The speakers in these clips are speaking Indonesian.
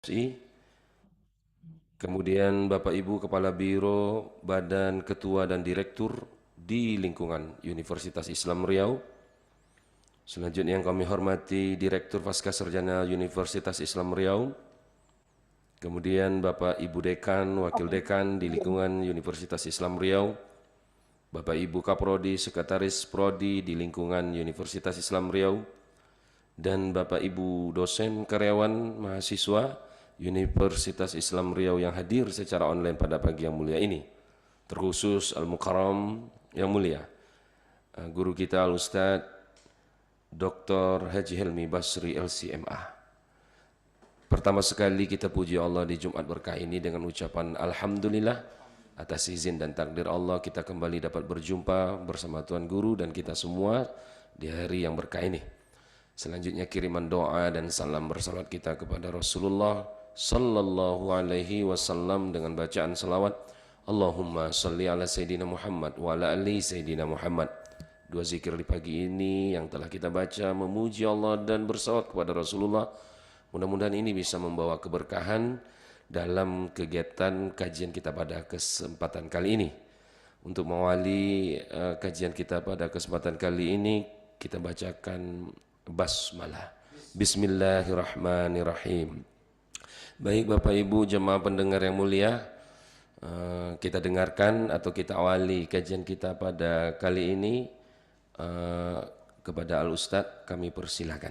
SI, kemudian Bapak Ibu Kepala Biro, Badan Ketua dan Direktur di lingkungan Universitas Islam Riau. Selanjutnya yang kami hormati Direktur Pascasarjana Universitas Islam Riau, kemudian Bapak Ibu Dekan, Wakil Dekan di lingkungan Universitas Islam Riau, Bapak Ibu Kaprodi, Sekretaris Prodi di lingkungan Universitas Islam Riau, dan Bapak Ibu dosen, karyawan, mahasiswa Universitas Islam Riau yang hadir secara online pada pagi yang mulia ini. Terkhusus Al-Mukarram yang mulia, guru kita Al-Ustadz Dr. Haji Helmi Basri LCMA. Pertama sekali kita puji Allah di Jumat berkah ini dengan ucapan Alhamdulillah atas izin dan takdir Allah kita kembali dapat berjumpa bersama Tuan Guru dan kita semua di hari yang berkah ini. Selanjutnya kiriman doa dan salam bersalawat kita kepada Rasulullah sallallahu alaihi wasallam dengan bacaan salawat Allahumma salli ala Sayyidina Muhammad wa ala ali Sayyidina Muhammad. Dua zikir di pagi ini yang telah kita baca memuji Allah dan bersalawat kepada Rasulullah. Mudah-mudahan ini bisa membawa keberkahan dalam kegiatan kajian kita pada kesempatan kali ini. Untuk mengawali kajian kita pada kesempatan kali ini, kita bacakan basmalah. Bismillahirrahmanirrahim. Baik Bapak Ibu jemaah pendengar yang mulia, kita dengarkan atau kita awali kajian kita pada kali ini. Kepada Al-Ustadz kami persilakan.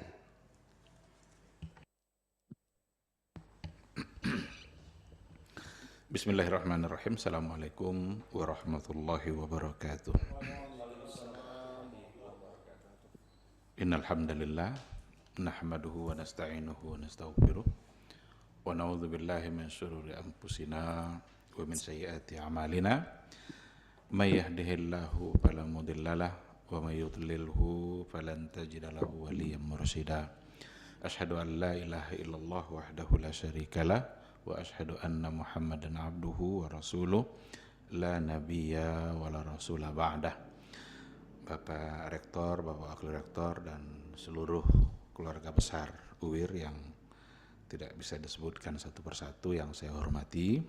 Bismillahirrahmanirrahim. Assalamualaikum warahmatullahi wabarakatuh. Innal hamdalillah nahmaduhu wa nasta'inuhu wa nastaghfiruh wa na'udzu billahi min syururi anfusina wa min sayyiati a'malina. May yahdihillahu fala mudhillalah wa may yudlilhu falan tajida lahu waliyyan mursyida. Asyhadu an la ilaha illallah wahdahu la syarikalah wa asyhadu anna Muhammadan abduhu wa rasuluh la nabiyya wa la rasula ba'dah. Bapak Rektor, Bapak Wakil Rektor dan seluruh keluarga besar UIR yang tidak bisa disebutkan satu persatu yang saya hormati.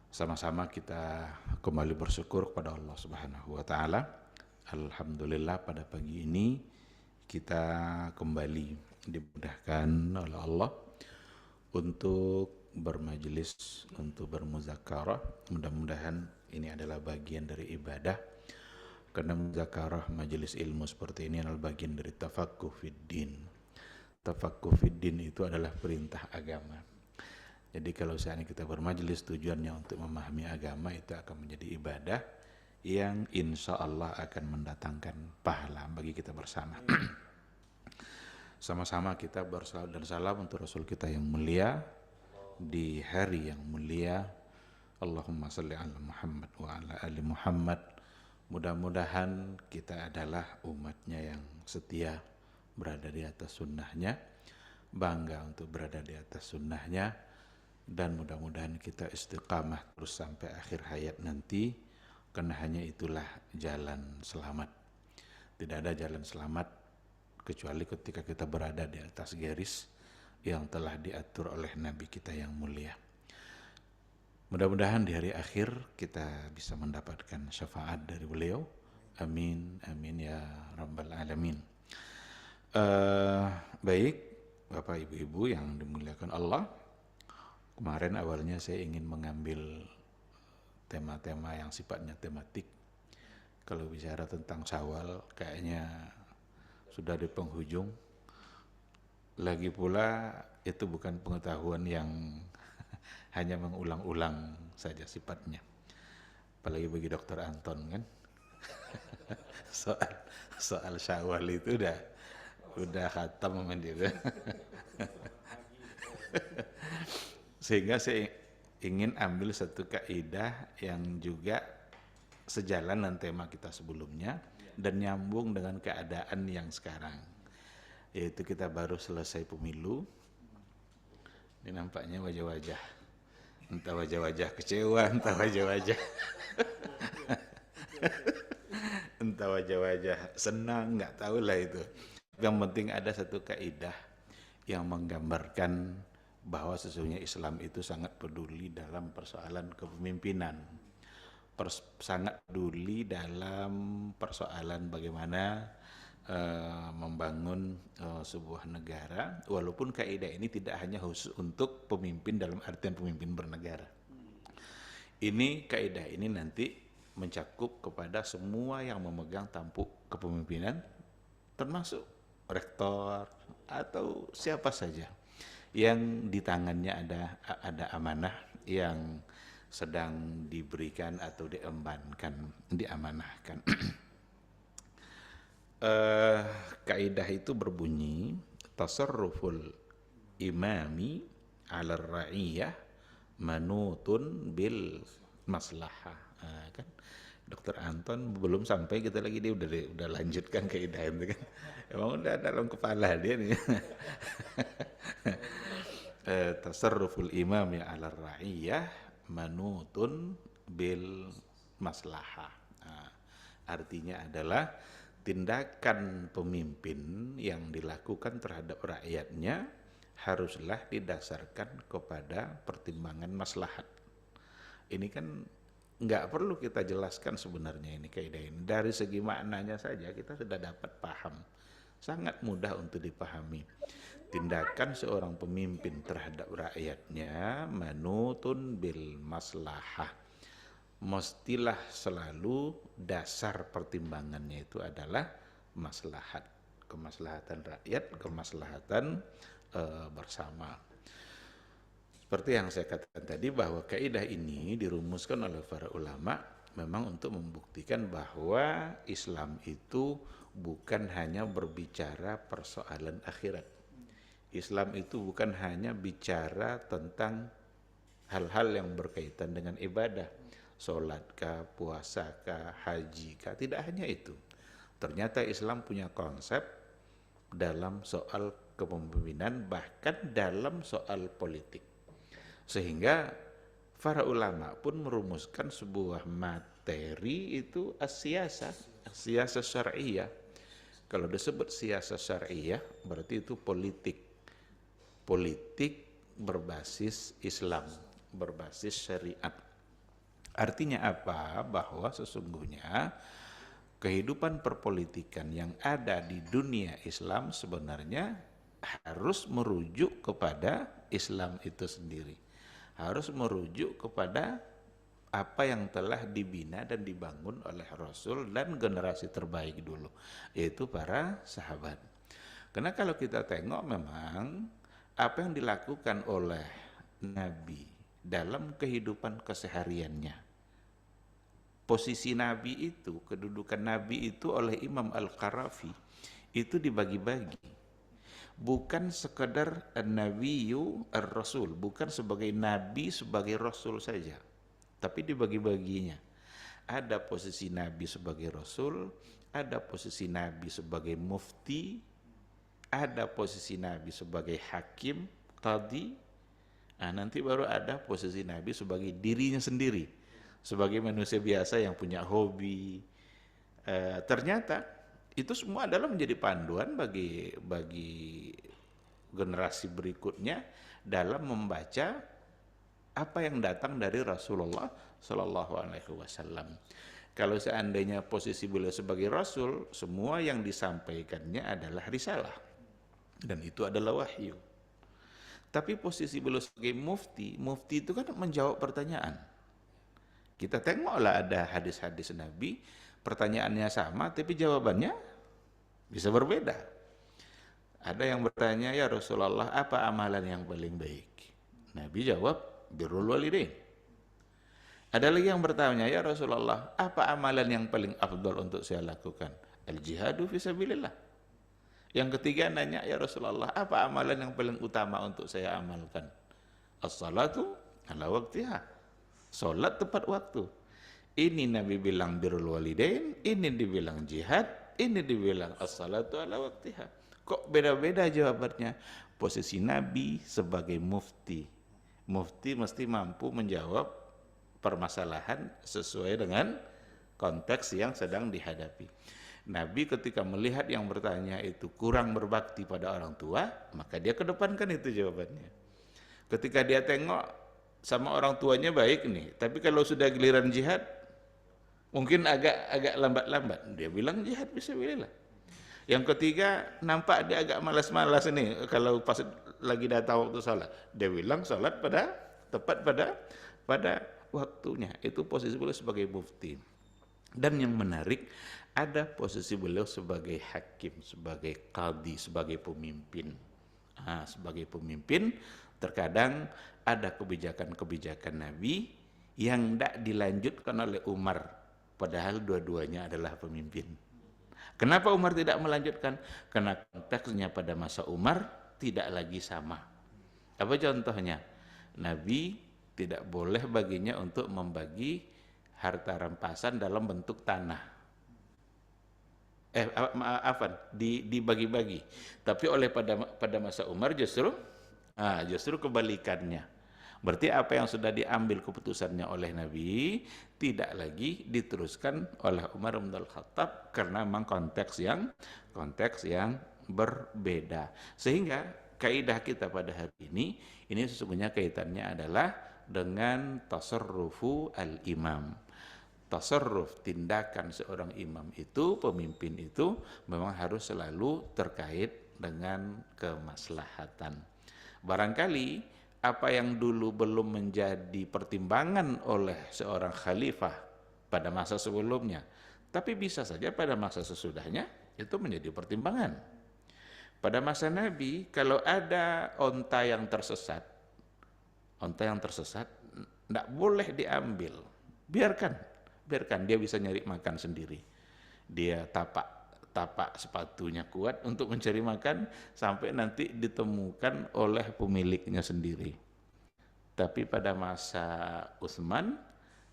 Sama-sama kita kembali bersyukur kepada Allah Subhanahu wa taala. Alhamdulillah pada pagi ini kita kembali dimudahkan oleh Allah untuk bermajelis, untuk bermuzakarah. Mudah-mudahan ini adalah bagian dari ibadah, karena muzakarah majelis ilmu seperti ini adalah bagian dari tafaqquh fiddin. Tafaqquh fiddin itu adalah perintah agama. Jadi kalau seandainya kita bermajelis tujuannya untuk memahami agama, itu akan menjadi ibadah yang insya Allah akan mendatangkan pahala bagi kita bersama. Sama-sama kita bersalawat dan salam untuk Rasul kita yang mulia di hari yang mulia. Allahumma salli ala Muhammad wa ala ali Muhammad. Mudah-mudahan kita adalah umatnya yang setia berada di atas sunnahnya, bangga untuk berada di atas sunnahnya, dan mudah-mudahan kita istiqamah terus sampai akhir hayat nanti, karena hanya itulah jalan selamat. Tidak ada jalan selamat kecuali ketika kita berada di atas garis yang telah diatur oleh Nabi kita yang mulia. Mudah-mudahan di hari akhir kita bisa mendapatkan syafaat dari beliau. Amin, amin ya rabbal alamin. Baik, Bapak Ibu-Ibu yang dimuliakan Allah, kemarin awalnya saya ingin mengambil tema-tema yang sifatnya tematik. Kalau bicara tentang Syawal kayaknya sudah di penghujung. Lagi pula itu bukan pengetahuan yang hanya mengulang-ulang saja sifatnya. Apalagi bagi Dr. Anton kan. soal Syawal itu udah khatam sama dia. Sehingga saya ingin ambil satu kaidah yang juga sejalan dengan tema kita sebelumnya dan nyambung dengan keadaan yang sekarang, yaitu kita baru selesai pemilu. Ini nampaknya wajah-wajah, entah wajah-wajah kecewa, entah wajah-wajah entah wajah-wajah senang, nggak tahu lah itu. Yang penting ada satu kaidah yang menggambarkan bahwa sesungguhnya Islam itu sangat peduli dalam persoalan kepemimpinan, sangat peduli dalam persoalan bagaimana membangun sebuah negara, walaupun kaidah ini tidak hanya khusus untuk pemimpin dalam artian pemimpin bernegara. Ini kaidah ini nanti mencakup kepada semua yang memegang tampuk kepemimpinan, termasuk rektor atau siapa saja yang di tangannya ada amanah yang sedang diberikan atau diamanahkan. Kaidah itu berbunyi tasarruful imami 'ala ra'iyah manutun bil maslahah. Kan Dr. Anton belum sampai, kita lagi dia udah lanjutkan kaidah itu kan. Emang udah dalam kepala dia nih. Tasarruful imami 'ala ra'iyah manutun bil maslahah. Artinya adalah tindakan pemimpin yang dilakukan terhadap rakyatnya haruslah didasarkan kepada pertimbangan maslahat. Ini kan nggak perlu kita jelaskan sebenarnya ini kaidah ini. Dari segi maknanya saja kita sudah dapat paham. Sangat mudah untuk dipahami. Tindakan seorang pemimpin terhadap rakyatnya manutun bil maslahah. Mestilah selalu dasar pertimbangannya itu adalah maslahat, kemaslahatan rakyat, kemaslahatan bersama. Seperti yang saya katakan tadi bahwa kaidah ini dirumuskan oleh para ulama memang untuk membuktikan bahwa Islam itu bukan hanya berbicara persoalan akhirat. Islam itu bukan hanya bicara tentang hal-hal yang berkaitan dengan ibadah, sholat kah, puasa kah, haji kah, tidak hanya itu. Ternyata Islam punya konsep dalam soal kepemimpinan, bahkan dalam soal politik. Sehingga para ulama pun merumuskan sebuah materi itu as-siyasah syar'iyah. Kalau disebut siyasah syar'iyah berarti itu politik berbasis Islam, berbasis syariat. Artinya apa? Bahwa sesungguhnya kehidupan perpolitikan yang ada di dunia Islam sebenarnya harus merujuk kepada Islam itu sendiri. Harus merujuk kepada apa yang telah dibina dan dibangun oleh Rasul dan generasi terbaik dulu, yaitu para sahabat. Karena kalau kita tengok memang apa yang dilakukan oleh Nabi dalam kehidupan kesehariannya, posisi Nabi itu, kedudukan Nabi itu oleh Imam Al-Qarafi itu dibagi-bagi. Bukan sekedar Nabiyu Ar-Rasul, bukan sebagai Nabi, sebagai Rasul saja, tapi dibagi-baginya. Ada posisi Nabi sebagai Rasul, ada posisi Nabi sebagai mufti, ada posisi Nabi sebagai hakim, qadhi. Nanti baru ada posisi Nabi sebagai dirinya sendiri, sebagai manusia biasa yang punya hobi. Ternyata itu semua adalah menjadi panduan bagi generasi berikutnya dalam membaca apa yang datang dari Rasulullah Shallallahu Alaihi Wasallam. Kalau seandainya posisi beliau sebagai Rasul, semua yang disampaikannya adalah risalah, dan itu adalah wahyu. Tapi posisi beliau sebagai mufti itu kan menjawab pertanyaan. Kita tengoklah ada hadis-hadis Nabi, pertanyaannya sama, tapi jawabannya bisa berbeda. Ada yang bertanya, ya Rasulullah, apa amalan yang paling baik? Nabi jawab, birrul walidain. Ada lagi yang bertanya, ya Rasulullah, apa amalan yang paling afdal untuk saya lakukan? Al-jihadu fisabilillah. Yang ketiga nanya, ya Rasulullah, apa amalan yang paling utama untuk saya amalkan? As-salatu ala waktiha. Salat tepat waktu. Ini Nabi bilang birrul walidain, ini dibilang jihad, ini dibilang as-salatu ala waktiha. Kok beda-beda jawabannya? Posisi Nabi sebagai mufti. Mufti mesti mampu menjawab permasalahan sesuai dengan konteks yang sedang dihadapi. Nabi ketika melihat yang bertanya itu kurang berbakti pada orang tua, maka dia kedepankan itu jawabannya. Ketika dia tengok sama orang tuanya baik nih, tapi kalau sudah giliran jihad, mungkin agak lambat-lambat. Dia bilang jihad fisabilillah. Yang ketiga, nampak dia agak malas-malas ini kalau pas lagi datang waktu salat. Dia bilang salat tepat pada waktunya. Itu posisi beliau sebagai mufti. Dan yang menarik, ada posisi beliau sebagai hakim, sebagai qadhi, sebagai pemimpin. Sebagai pemimpin, terkadang ada kebijakan-kebijakan Nabi yang tidak dilanjutkan oleh Umar, padahal dua-duanya adalah pemimpin. Kenapa Umar tidak melanjutkan? Karena konteksnya pada masa Umar tidak lagi sama. Apa contohnya? Nabi tidak boleh baginya untuk membagi harta rampasan dalam bentuk tanah. Dibagi-bagi. Tapi pada masa Umar justru kebalikannya. Berarti apa yang sudah diambil keputusannya oleh Nabi tidak lagi diteruskan oleh Umar bin Khattab karena memang konteks yang berbeda. Sehingga kaidah kita pada hari ini sesungguhnya kaitannya adalah dengan tasarrufu al-imam. Tasarruf, tindakan seorang imam itu, pemimpin itu memang harus selalu terkait dengan kemaslahatan. Barangkali apa yang dulu belum menjadi pertimbangan oleh seorang khalifah pada masa sebelumnya, tapi bisa saja pada masa sesudahnya itu menjadi pertimbangan. Pada masa Nabi, kalau ada onta yang tersesat tidak boleh diambil, biarkan dia bisa nyari makan sendiri. Dia tapak sepatunya kuat untuk mencari makan sampai nanti ditemukan oleh pemiliknya sendiri. Tapi pada masa Utsman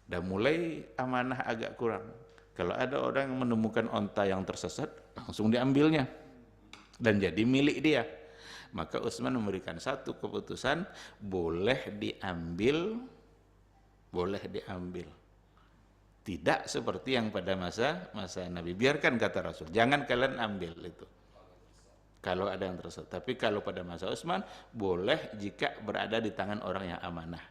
dah mulai amanah agak kurang. Kalau ada orang yang menemukan onta yang tersesat, langsung diambilnya dan jadi milik dia. Maka Utsman memberikan satu keputusan, boleh diambil. Tidak seperti yang pada masa Nabi. Biarkan, kata Rasul, jangan kalian ambil itu kalau ada yang tersesat. Tapi kalau pada masa Utsman, boleh jika berada di tangan orang yang amanah.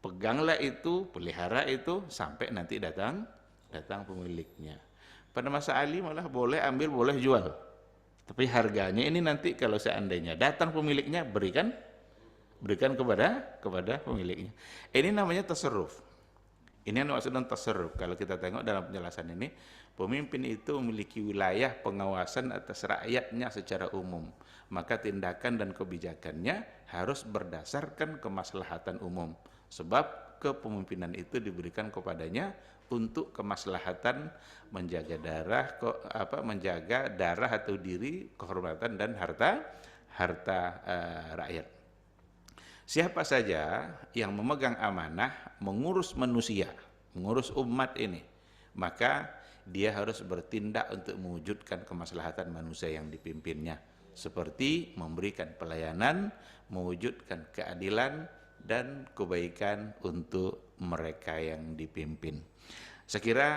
Peganglah itu, pelihara itu sampai nanti datang pemiliknya. Pada masa Ali malah boleh ambil, boleh jual. Tapi harganya ini nanti kalau seandainya datang pemiliknya, berikan kepada pemiliknya. Ini namanya tasarruf. Ini yang maksudnya tasarruf. Kalau kita tengok dalam penjelasan ini, pemimpin itu memiliki wilayah pengawasan atas rakyatnya secara umum. Maka tindakan dan kebijakannya harus berdasarkan kemaslahatan umum. Sebab kepemimpinan itu diberikan kepadanya untuk kemaslahatan menjaga darah atau diri, kehormatan dan harta rakyat. Siapa saja yang memegang amanah mengurus manusia, mengurus umat ini, maka dia harus bertindak untuk mewujudkan kemaslahatan manusia yang dipimpinnya, seperti memberikan pelayanan, mewujudkan keadilan dan kebaikan untuk mereka yang dipimpin. Saya kira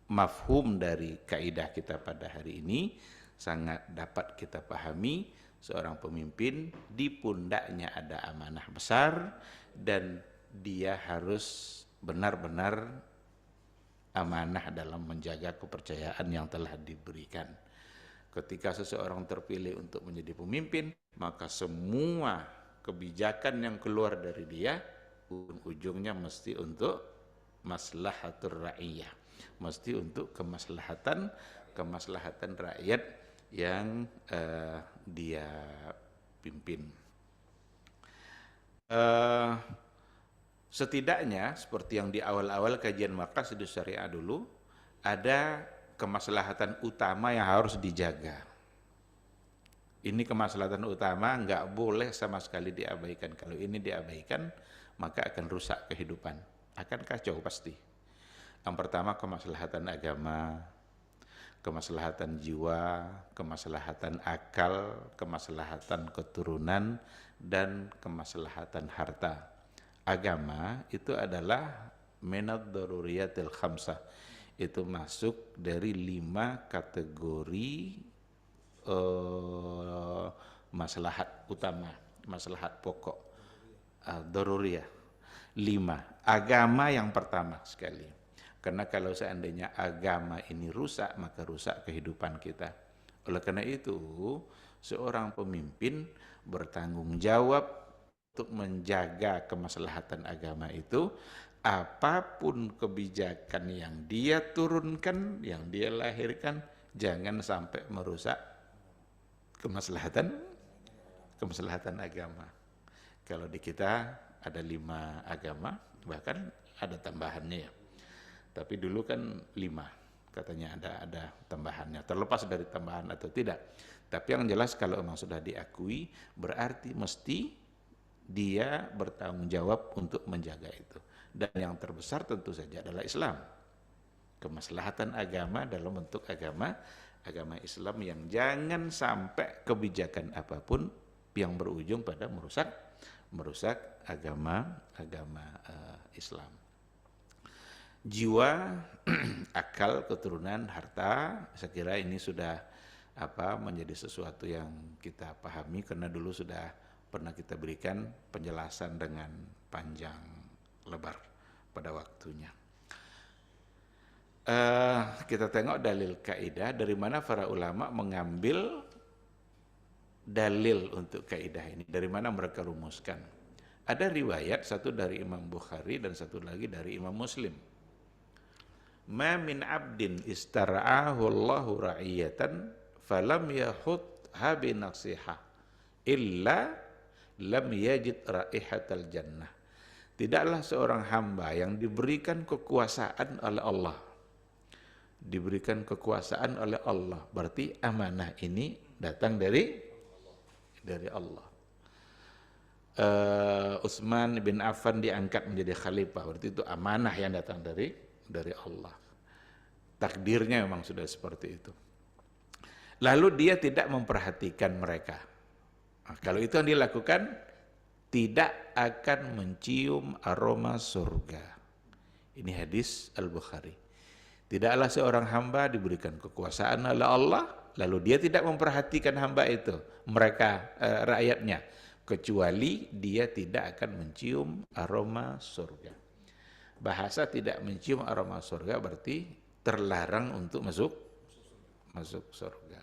mafhum dari kaidah kita pada hari ini sangat dapat kita pahami. Seorang pemimpin di pundaknya ada amanah besar dan dia harus benar-benar amanah dalam menjaga kepercayaan yang telah diberikan. Ketika seseorang terpilih untuk menjadi pemimpin, maka semua kebijakan yang keluar dari dia ujung-ujungnya mesti untuk maslahatur ra'iyah, mesti untuk kemaslahatan rakyat yang dia pimpin. Setidaknya seperti yang di awal-awal kajian Maqasidus Syariah dulu, ada kemaslahatan utama yang harus dijaga. Ini kemaslahatan utama nggak boleh sama sekali diabaikan. Kalau ini diabaikan, maka akan rusak kehidupan, akan kacau pasti. Yang pertama kemaslahatan agama, kemaslahatan jiwa, kemaslahatan akal, kemaslahatan keturunan, dan kemaslahatan harta. Agama itu adalah minad daruriyatil khamsah. Itu masuk dari 5 kategori maslahat utama. maslahat pokok, daruriyah. 5. Agama yang pertama sekali. Karena kalau seandainya agama ini rusak, maka rusak kehidupan kita. Oleh karena itu, seorang pemimpin bertanggung jawab untuk menjaga kemaslahatan agama itu. Apapun kebijakan yang dia turunkan, yang dia lahirkan, jangan sampai merusak kemaslahatan agama. Kalau di kita ada 5 agama, bahkan ada tambahannya ya. Tapi dulu kan 5, katanya ada tambahannya. Terlepas dari tambahan atau tidak. Tapi yang jelas kalau memang sudah diakui, berarti mesti dia bertanggung jawab untuk menjaga itu. Dan yang terbesar tentu saja adalah Islam. Kemaslahatan agama dalam bentuk agama Islam yang jangan sampai kebijakan apapun yang berujung pada merusak agama Islam. Jiwa, akal, keturunan, harta, saya kira ini sudah menjadi sesuatu yang kita pahami karena dulu sudah pernah kita berikan penjelasan dengan panjang lebar pada waktunya. Kita tengok dalil kaidah, dari mana para ulama mengambil dalil untuk kaidah ini, dari mana mereka rumuskan. Ada riwayat, satu dari Imam Bukhari dan satu lagi dari Imam Muslim. Ma min abdin istara'ahu Allahu ra'iyatan falam yahutha bi nasiha illa lam yajid raihatal jannah. Tidaklah seorang hamba yang diberikan kekuasaan oleh Allah. Diberikan kekuasaan oleh Allah, berarti amanah ini datang dari Allah. Utsman bin Affan diangkat menjadi khalifah, berarti itu amanah yang datang dari Allah. Takdirnya memang sudah seperti itu. Lalu dia tidak memperhatikan mereka. Nah, kalau itu yang dilakukan, tidak akan mencium aroma surga. Ini hadis Al-Bukhari. Tidaklah seorang hamba diberikan kekuasaan oleh Allah, lalu dia tidak memperhatikan hamba itu, mereka rakyatnya, kecuali dia tidak akan mencium aroma surga. Bahasa tidak mencium aroma surga berarti terlarang untuk masuk surga.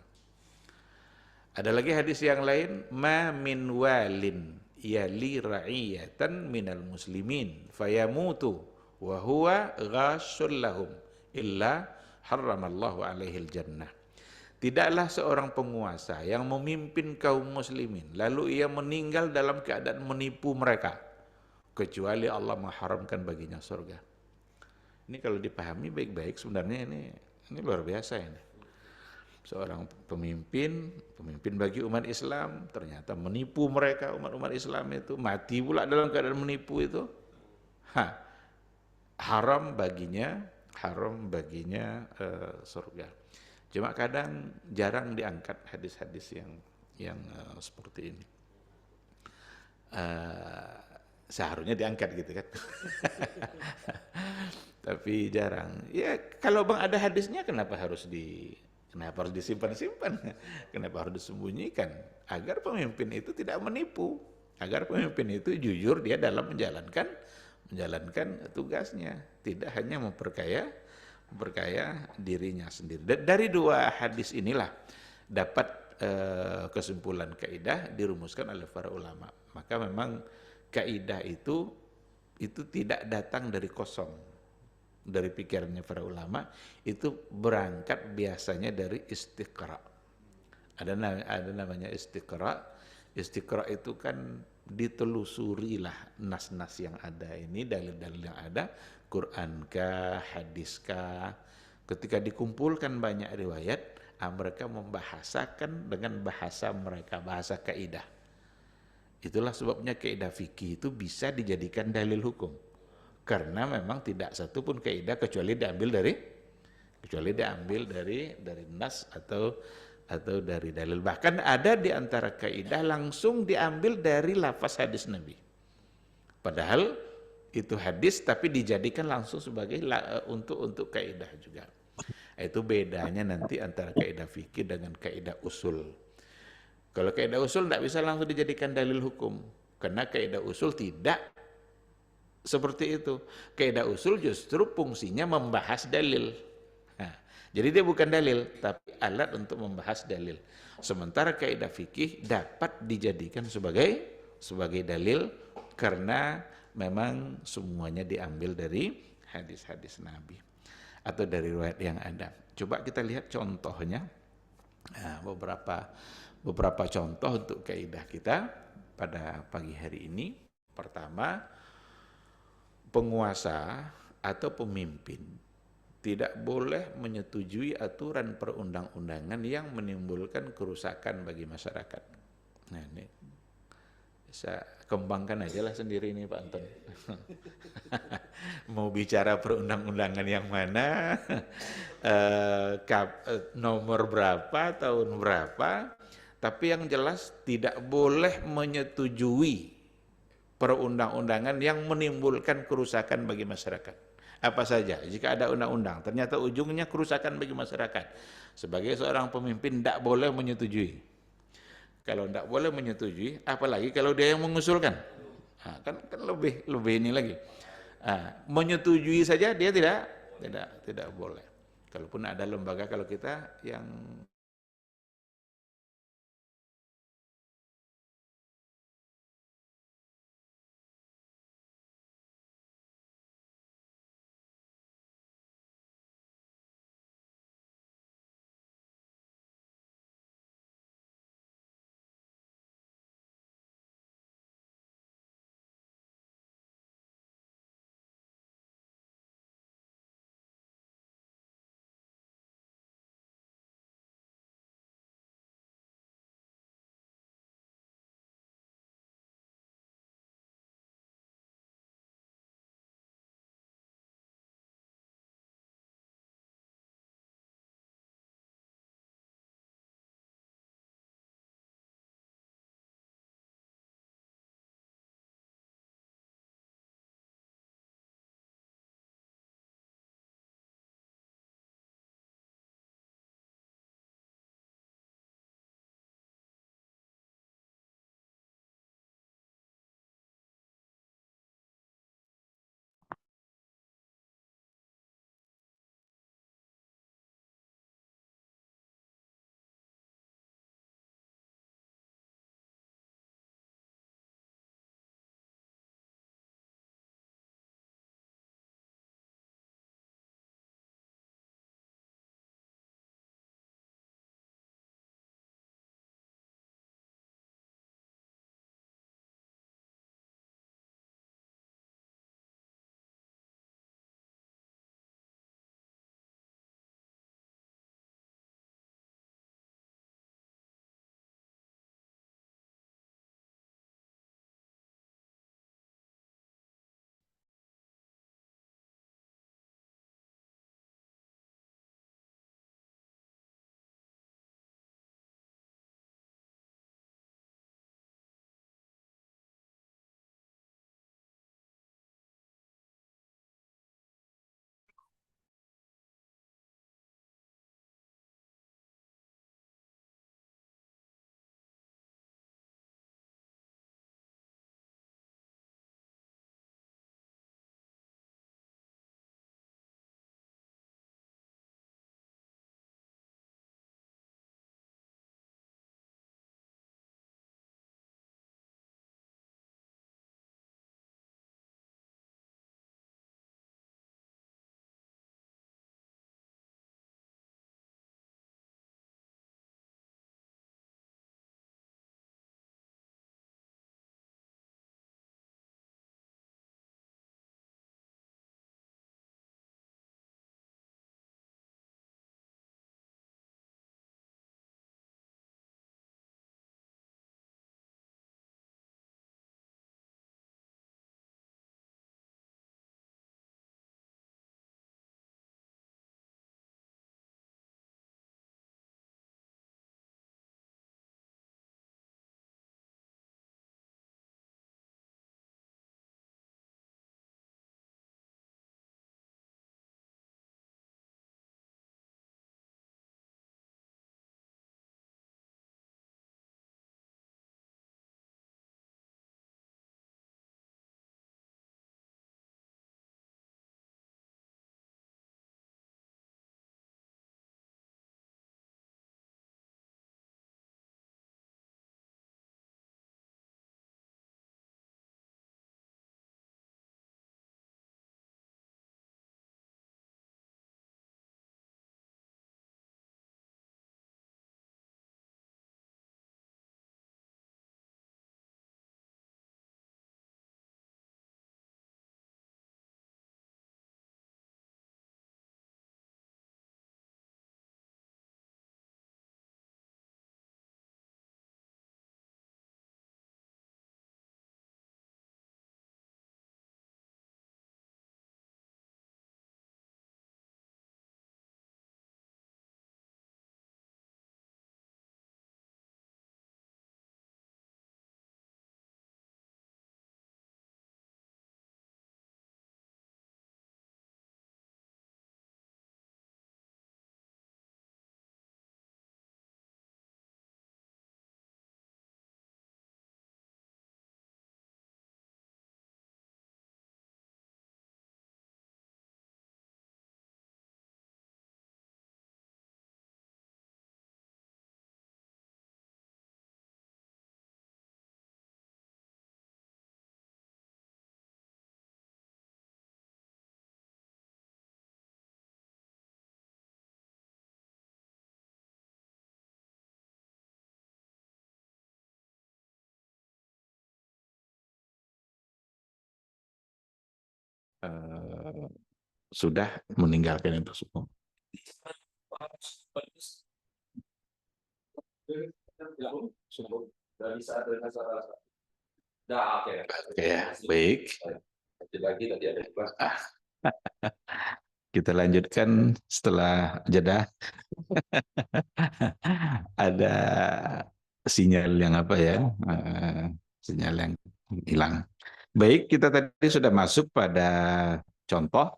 Ada lagi hadis yang lain, ma min walin yali ra'iyatan minal muslimin fayamutu wa huwa ghashul lahum illa harramallahu alaihil jannah. Tidaklah seorang penguasa yang memimpin kaum muslimin lalu ia meninggal dalam keadaan menipu mereka, kecuali Allah mengharamkan baginya surga. Ini kalau dipahami baik-baik sebenarnya ini luar biasa ini. Seorang pemimpin bagi umat Islam ternyata menipu mereka, umat Islam itu mati pula dalam keadaan menipu itu. Haram baginya surga. Cuma kadang jarang diangkat hadis-hadis yang seperti ini. Seharusnya diangkat gitu kan. Tapi jarang. Ya kalau bang ada hadisnya kenapa harus disimpan-simpan? Kenapa harus disembunyikan? Agar pemimpin itu tidak menipu, agar pemimpin itu jujur dia dalam menjalankan tugasnya, tidak hanya memperkaya dirinya sendiri. Dari 2 hadis inilah dapat kesimpulan kaidah dirumuskan oleh para ulama. Maka memang kaidah itu tidak datang dari kosong, dari pikirannya para ulama, itu berangkat biasanya dari istiqra. Ada namanya istiqra. Istiqra itu kan ditelusurilah nas-nas yang ada ini, dalil-dalil yang ada, Quran kah, hadis kah. Ketika dikumpulkan banyak riwayat, mereka membahasakan dengan bahasa mereka, bahasa kaidah. Itulah sebabnya kaidah fikih itu bisa dijadikan dalil hukum. Karena memang tidak satu pun kaidah kecuali diambil dari nas atau dari dalil. Bahkan ada di antara kaidah langsung diambil dari lafaz hadis Nabi. Padahal itu hadis tapi dijadikan langsung sebagai untuk kaidah juga. Itu bedanya nanti antara kaidah fikih dengan kaidah usul. Kalau kaidah usul tidak bisa langsung dijadikan dalil hukum, karena kaidah usul tidak seperti itu. Kaidah usul justru fungsinya membahas dalil. Nah, jadi dia bukan dalil, tapi alat untuk membahas dalil. Sementara kaidah fikih dapat dijadikan sebagai dalil karena memang semuanya diambil dari hadis-hadis Nabi atau dari riwayat yang ada. Coba kita lihat contohnya, nah, beberapa contoh untuk kaidah kita pada pagi hari ini. Pertama, penguasa atau pemimpin tidak boleh menyetujui aturan perundang-undangan yang menimbulkan kerusakan bagi masyarakat. Nah, ini saya kembangkan aja lah sendiri ini Pak Anton. Mau bicara perundang-undangan yang mana, nomor berapa, tahun berapa, tapi yang jelas tidak boleh menyetujui perundang-undangan yang menimbulkan kerusakan bagi masyarakat. Apa saja, jika ada undang-undang, ternyata ujungnya kerusakan bagi masyarakat. Sebagai seorang pemimpin tidak boleh menyetujui. Kalau tidak boleh menyetujui, apalagi kalau dia yang mengusulkan. Nah, kan lebih ini lagi. Nah, menyetujui saja dia tidak boleh. Kalaupun ada lembaga, kalau kita yang eh, sudah meninggalkan itu semua. Oke ya, baik. Kita lanjutkan setelah jeda. Ada sinyal yang apa ya? Sinyal yang hilang. Baik, kita tadi sudah masuk pada contoh.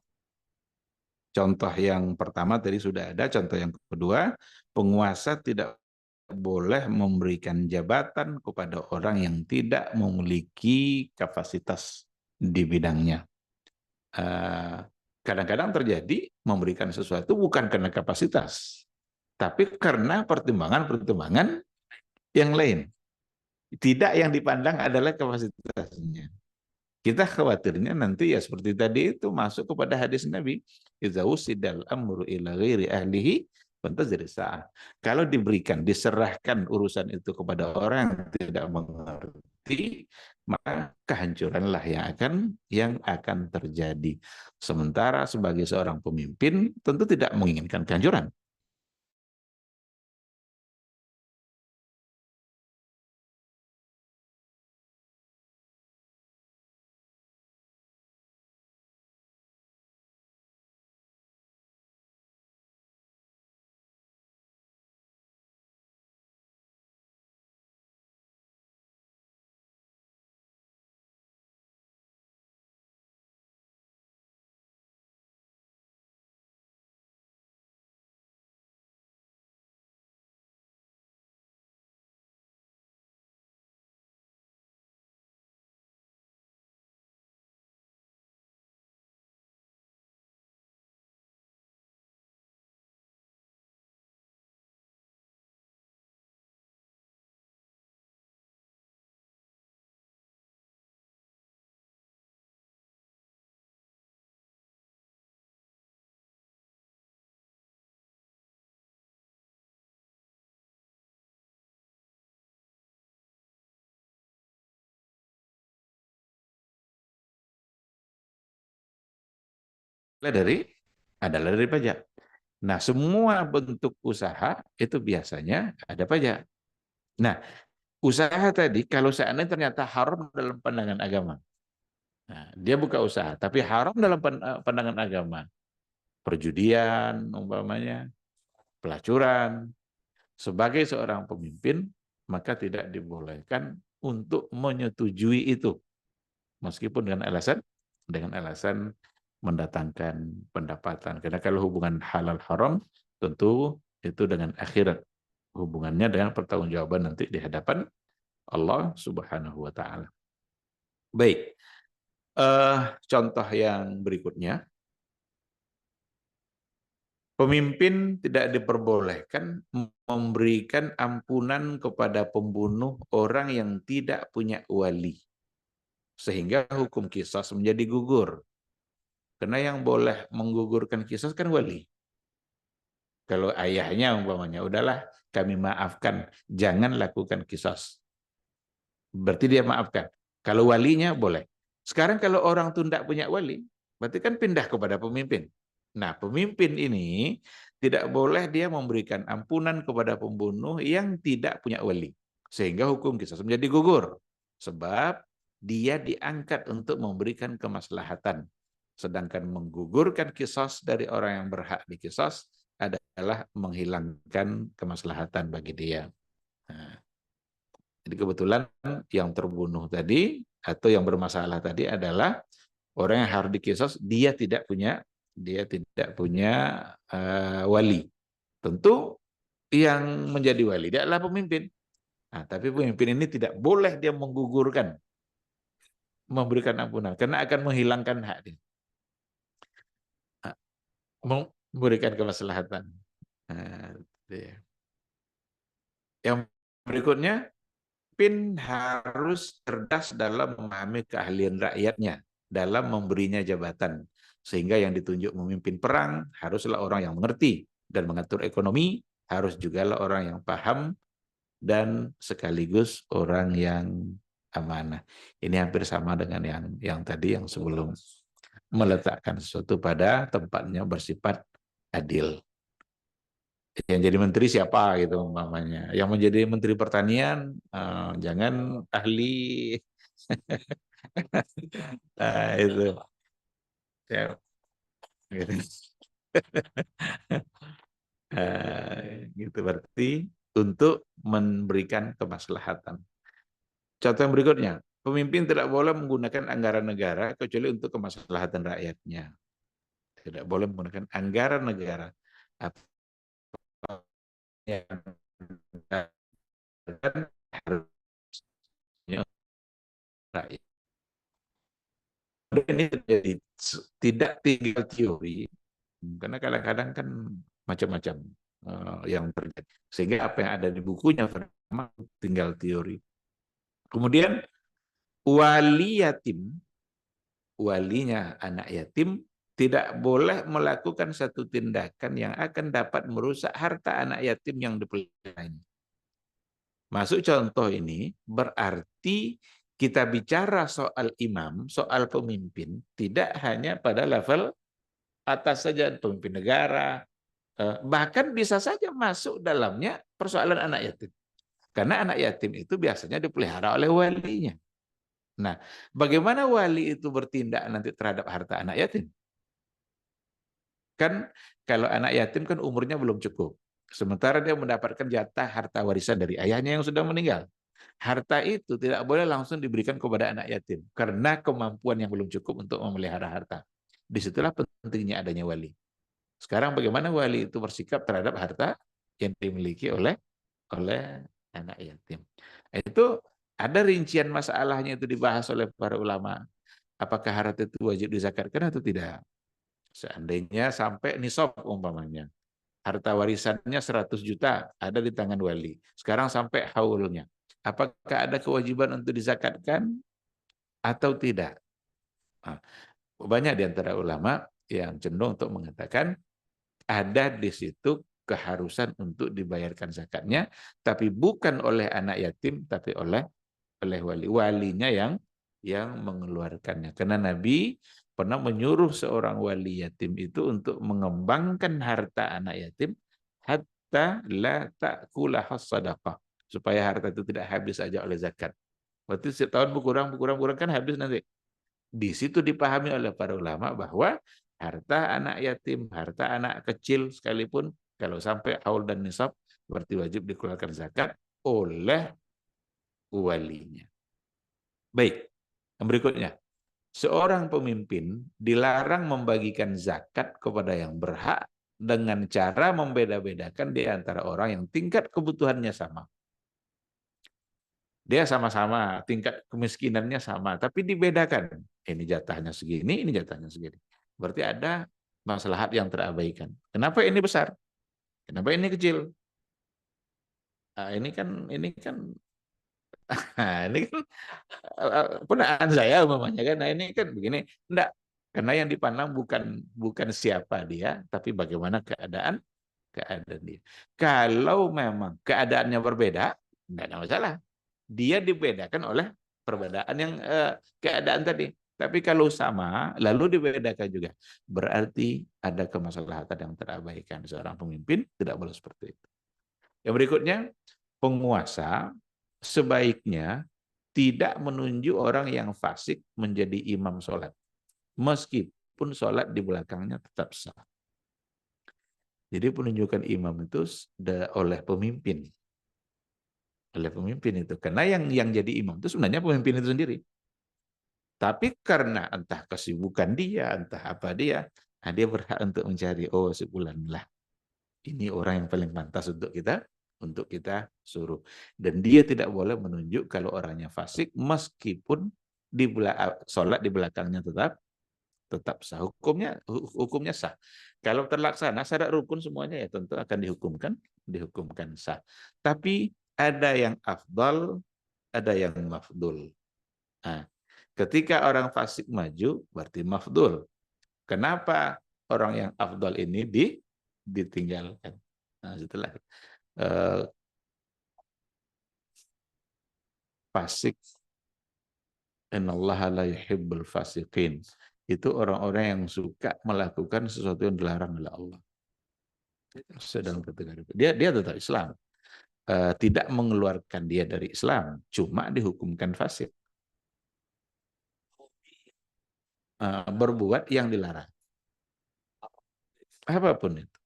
Contoh yang pertama tadi sudah ada, contoh yang kedua, penguasa tidak boleh memberikan jabatan kepada orang yang tidak memiliki kapasitas di bidangnya. Kadang-kadang terjadi memberikan sesuatu bukan karena kapasitas, tapi karena pertimbangan-pertimbangan yang lain. Tidak yang dipandang adalah kapasitasnya. Kita khawatirnya nanti ya seperti tadi itu masuk kepada hadis Nabi, idza usidal amru ila ghairi ahlihi fantazir sa'ah. Kalau diberikan, diserahkan urusan itu kepada orang yang tidak mengerti, maka kehancuranlah yang akan terjadi. Sementara sebagai seorang pemimpin tentu tidak menginginkan kehancuran. Adalah dari pajak. Nah, semua bentuk usaha itu biasanya ada pajak. Nah, usaha tadi kalau seandainya ternyata haram dalam pandangan agama. Nah, dia buka usaha, tapi haram dalam pandangan agama. Perjudian, umpamanya, pelacuran. Sebagai seorang pemimpin, maka tidak dibolehkan untuk menyetujui itu. Meskipun dengan alasan mendatangkan pendapatan. Karena kalau hubungan halal haram, tentu itu dengan akhirat. Hubungannya dengan pertanggungjawaban nanti di hadapan Allah Subhanahu wa taala. Baik. Contoh yang berikutnya, pemimpin tidak diperbolehkan memberikan ampunan kepada pembunuh orang yang tidak punya wali. Sehingga hukum qisas menjadi gugur. Karena yang boleh menggugurkan qisas kan wali. Kalau ayahnya umpamanya, udahlah kami maafkan, jangan lakukan qisas. Berarti dia maafkan. Kalau walinya boleh. Sekarang kalau orang itu tidak punya wali, berarti kan pindah kepada pemimpin. Nah, pemimpin ini tidak boleh dia memberikan ampunan kepada pembunuh yang tidak punya wali. Sehingga hukum qisas menjadi gugur. Sebab dia diangkat untuk memberikan kemaslahatan. Sedangkan menggugurkan qisas dari orang yang berhak diqisas adalah menghilangkan kemaslahatan bagi dia. Nah, jadi kebetulan yang terbunuh tadi atau yang bermasalah tadi adalah orang yang harus diqisas, dia tidak punya wali. Tentu yang menjadi wali dia adalah pemimpin. Nah, tapi pemimpin ini tidak boleh dia menggugurkan, memberikan ampunan karena akan menghilangkan hak dia. Nah, memberikan kemaslahatan. Nah, yang berikutnya, pemimpin harus cerdas dalam memahami keahlian rakyatnya dalam memberinya jabatan. Sehingga yang ditunjuk memimpin perang haruslah orang yang mengerti dan mengatur ekonomi, harus juga lah orang yang paham dan sekaligus orang yang amanah. Ini hampir sama dengan yang tadi yang sebelum. meletakkan sesuatu pada tempatnya bersifat adil. Yang jadi menteri siapa gitu umpamanya. Yang menjadi menteri pertanian jangan ahli itu ya, gitu. Gitu berarti untuk memberikan kemaslahatan. Contoh yang berikutnya, pemimpin tidak boleh menggunakan anggaran negara kecuali untuk kemaslahatan rakyatnya. Tidak boleh menggunakan anggaran negara apa yang harusnya rakyat. Ini terjadi tidak tinggal teori, karena kadang-kadang kan macam-macam yang terjadi. Sehingga apa yang ada di bukunya tinggal teori. Kemudian wali yatim, walinya anak yatim tidak boleh melakukan satu tindakan yang akan dapat merusak harta anak yatim yang dipelihara. Masuk contoh ini berarti kita bicara soal imam, soal pemimpin, tidak hanya pada level atas saja, pemimpin negara, bahkan bisa saja masuk dalamnya persoalan anak yatim. Karena anak yatim itu biasanya dipelihara oleh walinya. Nah, bagaimana wali itu bertindak nanti terhadap harta anak yatim? Kan kalau anak yatim kan umurnya belum cukup. Sementara dia mendapatkan jatah harta warisan dari ayahnya yang sudah meninggal. Harta itu tidak boleh langsung diberikan kepada anak yatim. Karena kemampuan yang belum cukup untuk memelihara harta. Disitulah pentingnya adanya wali. Sekarang bagaimana wali itu bersikap terhadap harta yang dimiliki oleh anak yatim. Itu ada rincian masalahnya itu dibahas oleh para ulama. Apakah harta itu wajib dizakatkan atau tidak? Seandainya sampai nisab umpamanya. Harta warisannya 100 juta ada di tangan wali. Sekarang sampai haulnya. Apakah ada kewajiban untuk dizakatkan atau tidak? Nah, banyak di antara ulama yang cenderung untuk mengatakan ada di situ keharusan untuk dibayarkan zakatnya, tapi bukan oleh anak yatim, tapi oleh wali. Walinya yang mengeluarkannya. Karena Nabi pernah menyuruh seorang wali yatim itu untuk mengembangkan harta anak yatim hatta la ta'kula sadaqah. Supaya harta itu tidak habis saja oleh zakat. Berarti setiap tahun berkurang kan habis nanti. Di situ dipahami oleh para ulama bahwa harta anak yatim, harta anak kecil sekalipun kalau sampai haul dan nisab berarti wajib dikeluarkan zakat oleh walinya. Baik, yang berikutnya. Seorang pemimpin dilarang membagikan zakat kepada yang berhak dengan cara membeda-bedakan di antara orang yang tingkat kebutuhannya sama. Dia sama-sama, tingkat kemiskinannya sama, tapi dibedakan. Ini jatahnya segini, ini jatahnya segini. Berarti ada maslahat yang terabaikan. Kenapa ini besar? Kenapa ini kecil? Nah, ini kan punaan saya umpamanya kan. Nah, ini kan begini. Enggak. Karena yang dipandang bukan siapa dia, tapi bagaimana keadaan dia. Kalau memang keadaannya berbeda, enggak ada masalah. Dia dibedakan oleh perbedaan yang keadaan tadi. Tapi kalau sama, lalu dibedakan juga. Berarti ada kemaslahatan yang terabaikan. Seorang pemimpin tidak boleh seperti itu. Yang berikutnya, penguasa sebaiknya tidak menunjuk orang yang fasik menjadi imam sholat. Meskipun sholat di belakangnya tetap sah. Jadi penunjukan imam itu oleh pemimpin. Oleh pemimpin itu. Karena yang jadi imam itu sebenarnya pemimpin itu sendiri. Tapi karena entah kesibukan dia, entah apa dia, nah dia berhak untuk mencari, oh sebulan lah. Ini orang yang paling pantas untuk kita suruh. Dan dia tidak boleh menunjuk kalau orangnya fasik, meskipun sholat di belakangnya tetap sah. Hukumnya sah. Kalau terlaksana syarat rukun semuanya ya tentu akan dihukumkan sah. Tapi ada yang afdal, ada yang mafdul. Nah, ketika orang fasik maju berarti mafdul. Kenapa orang yang afdal ini ditinggalkan? Nah, setelah fasik, innallaha la yuhibbul fasiqin. itu orang-orang yang suka melakukan sesuatu yang dilarang oleh Allah. Sedang kategori dia tetap Islam. Tidak mengeluarkan dia dari Islam, cuma dihukumkan fasik. Berbuat yang dilarang. Apapun itu.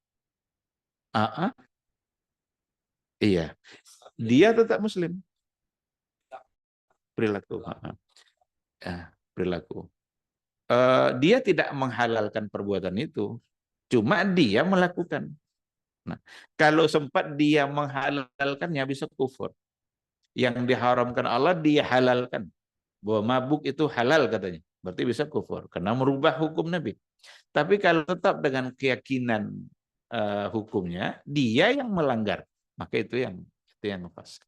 Iya. Dia tetap Muslim. Perilaku. Perilaku. Dia tidak menghalalkan perbuatan itu, cuma dia melakukan. Nah, kalau sempat dia menghalalkannya bisa kufur. Yang diharamkan Allah dia halalkan. Bahwa mabuk itu halal katanya. Berarti bisa kufur karena merubah hukum Nabi. Tapi kalau tetap dengan keyakinan hukumnya, dia yang melanggar, maka itu yang fasik.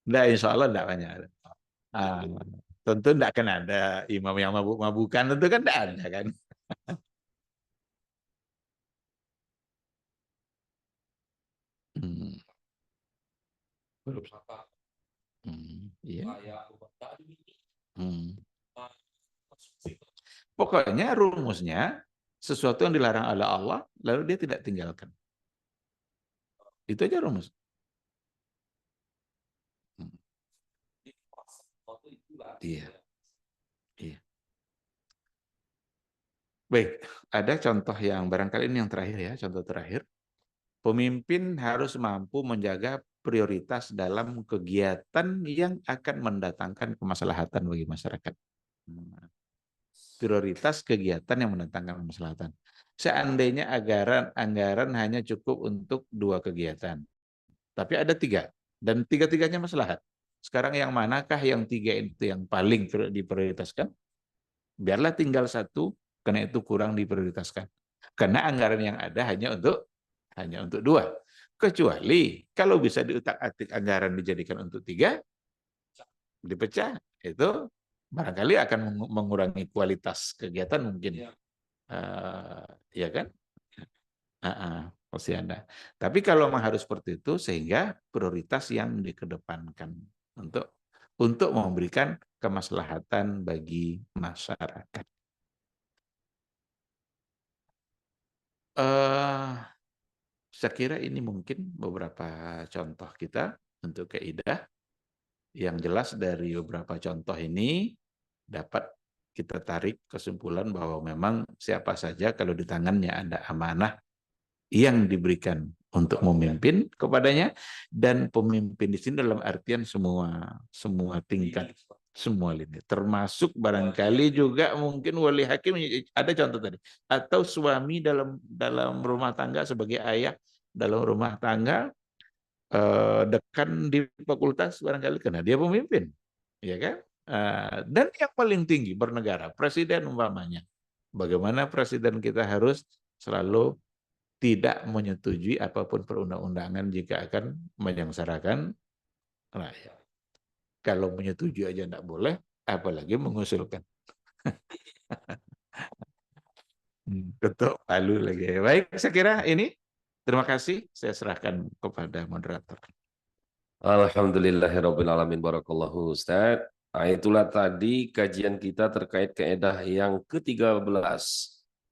Nah, insya Allah tidak banyak. Ah, tentu tidak akan ada imam yang mabuk-mabukan, tentu kan tidak ada kan. Hmm. Iya. Hmm. Pokoknya rumusnya sesuatu yang dilarang oleh Allah lalu dia tidak tinggalkan. Itu aja rumus. Iya. Iya. Baik, ada contoh yang barangkali ini yang terakhir ya, contoh terakhir. Pemimpin harus mampu menjaga prioritas dalam kegiatan yang akan mendatangkan kemaslahatan bagi masyarakat. Prioritas kegiatan yang mendatangkan kemaslahatan. Seandainya anggaran hanya cukup untuk 2 kegiatan, tapi ada 3 dan tiga-tiganya maslahat. Sekarang yang manakah yang 3 itu yang paling diprioritaskan? Biarlah tinggal 1 karena itu kurang diprioritaskan. Karena anggaran yang ada hanya untuk 2. Kecuali kalau bisa diutak-atik anggaran dijadikan untuk 3, dipecah, itu barangkali akan mengurangi kualitas kegiatan mungkin. Ya kan? Pasti ada. Tapi kalau memang harus seperti itu, sehingga prioritas yang dikedepankan untuk memberikan kemaslahatan bagi masyarakat. Saya kira ini mungkin beberapa contoh kita untuk kaidah. Yang jelas dari beberapa contoh ini dapat kita tarik kesimpulan bahwa memang siapa saja kalau di tangannya ada amanah yang diberikan untuk memimpin kepadanya, dan pemimpin di sini dalam artian semua tingkat, semua lini, termasuk barangkali juga mungkin wali hakim, ada contoh tadi, atau suami dalam rumah tangga sebagai ayah dalam rumah tangga, dekan di fakultas barangkali karena dia pemimpin, ya kan? Dan yang paling tinggi bernegara, presiden umpamanya, bagaimana presiden kita harus selalu tidak menyetujui apapun perundang-undangan jika akan menyengsarakan rakyat. Kalau menyetujui aja tidak boleh, apalagi mengusulkan. Ketuk palu lagi. Baik, saya kira ini. Terima kasih. Saya serahkan kepada moderator. Alhamdulillahirrabbilalamin, barakallahu Ustaz. Itulah tadi kajian kita terkait keedah yang ke-13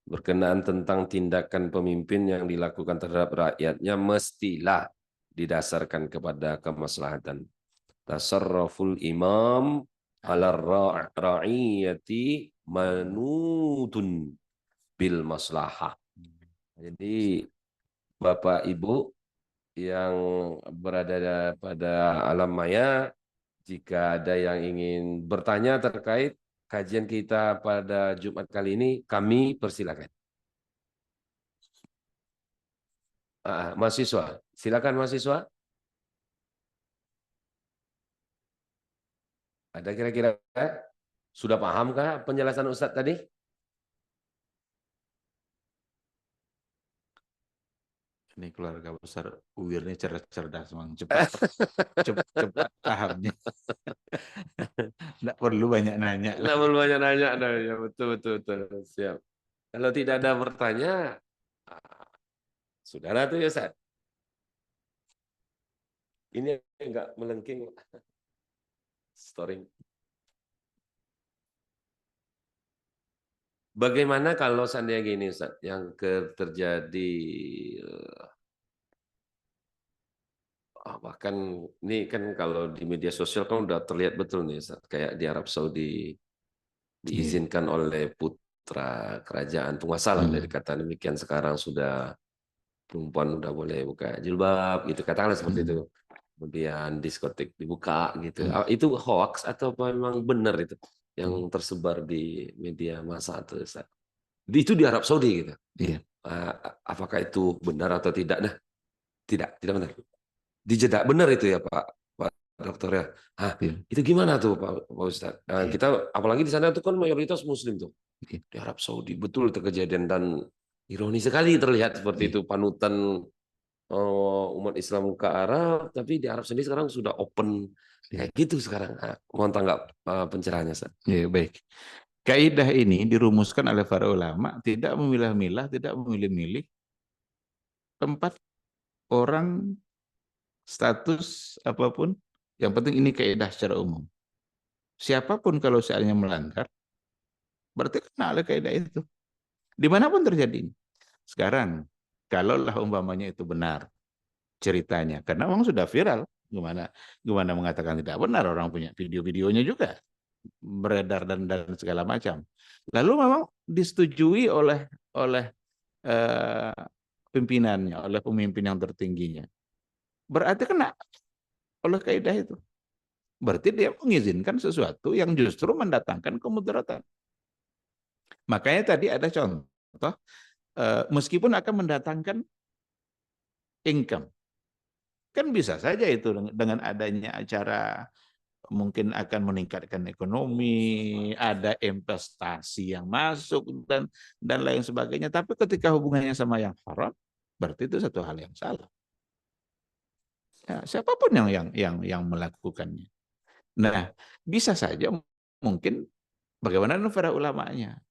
berkenaan tentang tindakan pemimpin yang dilakukan terhadap rakyatnya mestilah didasarkan kepada kemaslahatan. Tasarruful imam ala ra'iyati manutun bil maslahah. Jadi Bapak Ibu yang berada pada alam maya, jika ada yang ingin bertanya terkait kajian kita pada Jumat kali ini, kami persilakan. Mahasiswa, silakan mahasiswa. Ada kira-kira sudah pahamkah penjelasan Ustadz tadi? Ini keluarga besar UIR ini cerdas, memang cepat pahamnya. Tidak perlu banyak nanya. Tidak perlu banyak nanya, ya betul betul betul. Siap. Kalau tidak ada bertanya, Saudara tuh ya Ustaz. Ini enggak melengking story. Bagaimana kalau seandainya gini Ustaz, yang terjadi bahkan ini kan kalau di media sosial kan udah terlihat betul nih Ustaz, kayak di Arab Saudi Iya. diizinkan oleh putra kerajaan penguasa lah, dari kata demikian sekarang sudah perempuan udah boleh buka jilbab gitu, katakanlah seperti itu. Kemudian diskotik dibuka gitu. Itu hoax atau memang benar itu yang tersebar di media massa atau Ustaz? Itu di Arab Saudi gitu. Iya. Apakah itu benar atau tidak? Nah, tidak benar. Di Jeddah benar itu ya Pak Dokter ya. Iya. Itu gimana tuh Pak Ustaz? Iya. Kita apalagi di sana itu kan mayoritas Muslim tuh. Iya. Di Arab Saudi betul itu kejadian, dan ironis sekali terlihat seperti Iya. itu, panutan umat Islam ke Arab, tapi di Arab sendiri sekarang sudah open kayak gitu sekarang. Mohon tanggap pencerahannya Ustaz. Ya, baik. Kaidah ini dirumuskan oleh para ulama, tidak memilah-milah, tidak memilih-milih tempat, orang, status apapun. Yang penting ini kaidah secara umum. Siapapun kalau seandainya melanggar, berarti kena oleh kaidah itu. Dimanapun terjadi. Sekarang, kalaulah umpamanya itu benar ceritanya, karena memang sudah viral, gimana mengatakan tidak benar, orang punya video-videonya juga beredar dan segala macam. Lalu memang disetujui oleh pimpinannya, oleh pemimpin yang tertingginya. Berarti kena oleh kaidah itu. Berarti dia mengizinkan sesuatu yang justru mendatangkan kemudaratan. Makanya tadi ada contoh, meskipun akan mendatangkan income, kan bisa saja itu dengan adanya acara mungkin akan meningkatkan ekonomi, ada investasi yang masuk dan lain sebagainya. Tapi ketika hubungannya sama yang haram, berarti itu satu hal yang salah. Ya, siapapun yang melakukannya. Nah, bisa saja mungkin bagaimana para ulamanya.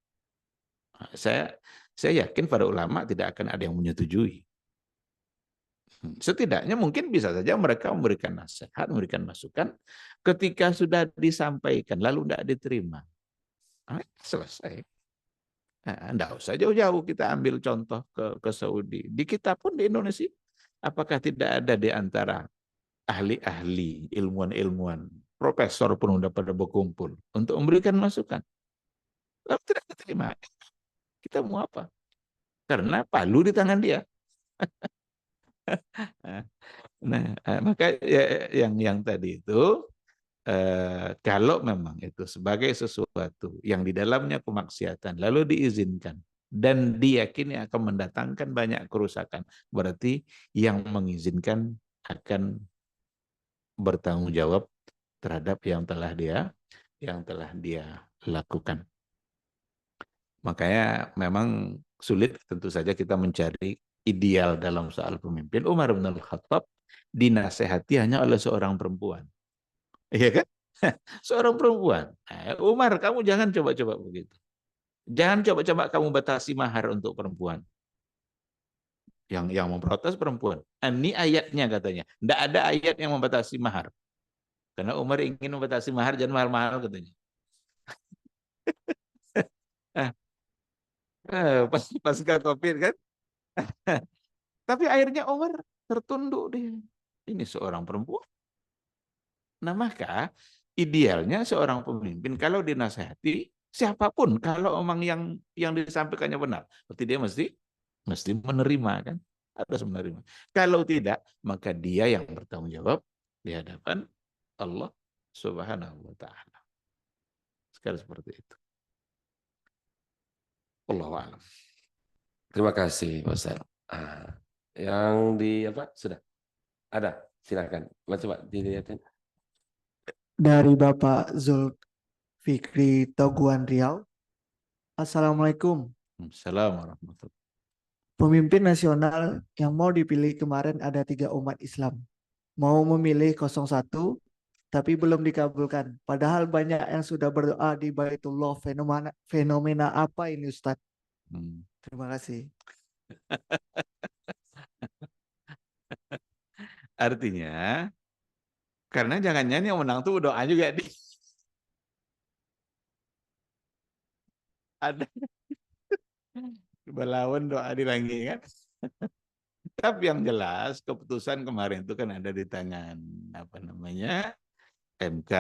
Saya yakin para ulama tidak akan ada yang menyetujui. Setidaknya mungkin bisa saja mereka memberikan nasihat, memberikan masukan, ketika sudah disampaikan lalu tidak diterima. Selesai. Tidak usah jauh-jauh kita ambil contoh ke Saudi. Di kita pun di Indonesia, apakah tidak ada di antara ahli-ahli, ilmuwan-ilmuwan, profesor pun sudah pada berkumpul untuk memberikan masukan. Lalu tidak diterima. Kita mau apa? Karena palu di tangan dia. Nah, maka yang tadi itu, kalau memang itu sebagai sesuatu yang di dalamnya kemaksiatan, lalu diizinkan dan diyakini akan mendatangkan banyak kerusakan, berarti yang mengizinkan akan bertanggung jawab terhadap yang telah dia lakukan. Makanya memang sulit tentu saja kita mencari ideal dalam soal pemimpin. Umar bin Al-Khattab dinasehati hanya oleh seorang perempuan. Iya kan? Seorang perempuan. Umar, kamu jangan coba-coba begitu. Jangan coba-coba kamu batasi mahar untuk perempuan. Yang memprotes perempuan. Ini ayatnya katanya. Tidak ada ayat yang membatasi mahar. Karena Umar ingin membatasi mahar, jangan mahal-mahal katanya. Pasca COVID kan. Tapi akhirnya Umar tertunduk dia. Ini seorang perempuan. Nah, maka idealnya seorang pemimpin kalau dinasihati siapapun, kalau memang yang disampaikannya benar, berarti dia mesti menerima kan? Harus menerima. Kalau tidak, maka dia yang bertanggung jawab di hadapan Allah Subhanahu wa taala. Sekarang seperti itu. Wallahu a'lam. Terima kasih Pak Ustaz. Yang di apa? Sudah ada. Silakan. Coba dilihatin. Dari Bapak Zulfikri Toguan Riau. Assalamualaikum. Assalamualaikum warahmatullahi wabarakatuh. Pemimpin nasional yang mau dipilih kemarin ada 3 umat Islam. Mau memilih 01, tapi belum dikabulkan. Padahal banyak yang sudah berdoa di Baitullah. Fenomena apa ini Ustadz? Terima kasih. Artinya, karena jangan-jangan yang menang tuh doa juga di ada berlawan doa di langit kan. Tapi yang jelas keputusan kemarin itu kan ada di tangan apa namanya MK.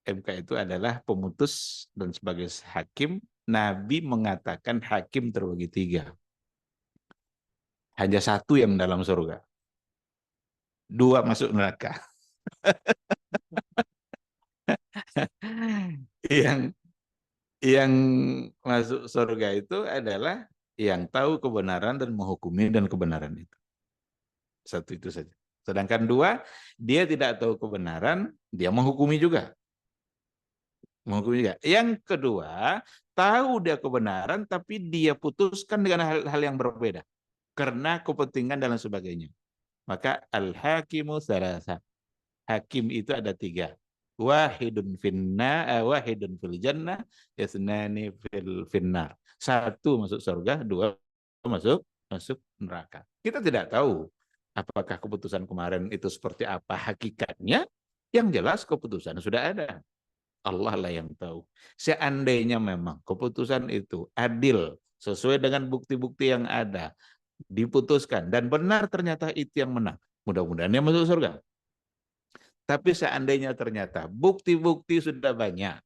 MK itu adalah pemutus dan sebagai hakim. Nabi mengatakan hakim terbagi 3. Hanya 1 yang dalam surga. 2 masuk neraka. yang yang masuk surga itu adalah yang tahu kebenaran dan menghukumi dan kebenaran itu. 1 itu saja. Sedangkan 2, dia tidak tahu kebenaran, dia menghukumi juga. Menghukumi juga. Yang kedua, tahu dia kebenaran, tapi dia putuskan dengan hal-hal yang berbeda. Karena kepentingan dan sebagainya. Maka al-hakimu salasa. Hakim itu ada 3. Wahidun fil jannah, isnani fil finnar. 1 masuk surga, 2 masuk neraka. Kita tidak tahu apakah keputusan kemarin itu seperti apa hakikatnya. Yang jelas keputusan sudah ada. Allah lah yang tahu. Seandainya memang keputusan itu adil, sesuai dengan bukti-bukti yang ada, diputuskan, dan benar ternyata itu yang menang, mudah-mudahan dia masuk surga. Tapi seandainya ternyata bukti-bukti sudah banyak,